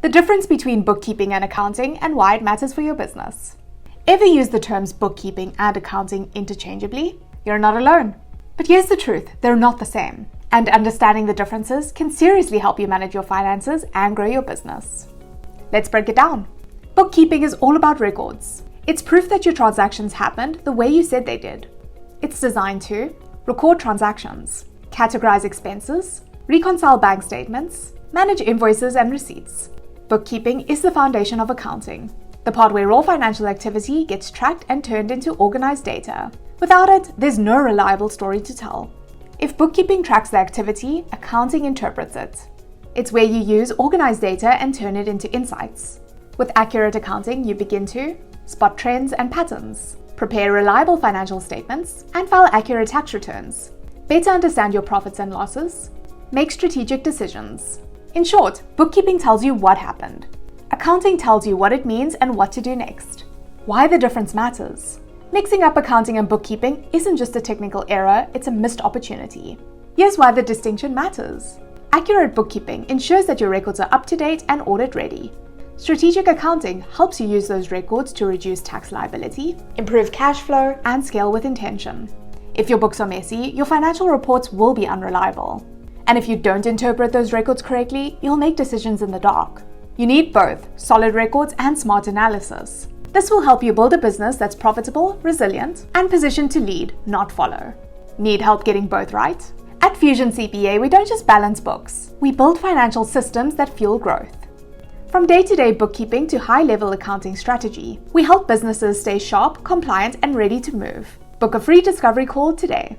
the difference between bookkeeping and accounting and why it matters for your business. Ever use the terms bookkeeping and accounting interchangeably? You're not alone. But here's the truth, they're not the same. And understanding the differences can seriously help you manage your finances and grow your business. Let's break it down. Bookkeeping is all about records. It's proof that your transactions happened the way you said they did. It's designed to record transactions, categorize expenses, reconcile bank statements, manage invoices and receipts. Bookkeeping is the foundation of accounting, the part where all financial activity gets tracked and turned into organized data. Without it, there's no reliable story to tell. If bookkeeping tracks the activity, accounting interprets it. It's where you use organized data and turn it into insights. With accurate accounting, you begin to spot trends and patterns, prepare reliable financial statements, and file accurate tax returns, better understand your profits and losses, make strategic decisions. In short, bookkeeping tells you what happened. Accounting tells you what it means and what to do next. Why the difference matters. Mixing up accounting and bookkeeping isn't just a technical error, it's a missed opportunity. Here's why the distinction matters. Accurate bookkeeping ensures that your records are up to date and audit ready. Strategic accounting helps you use those records to reduce tax liability, improve cash flow, and scale with intention. If your books are messy, your financial reports will be unreliable. And if you don't interpret those records correctly, you'll make decisions in the dark. You need both solid records and smart analysis. This will help you build a business that's profitable, resilient, and positioned to lead, not follow. Need help getting both right? At Fusion CPA, we don't just balance books. We build financial systems that fuel growth. From day-to-day bookkeeping to high-level accounting strategy, we help businesses stay sharp, compliant, and ready to move. Book a free discovery call today.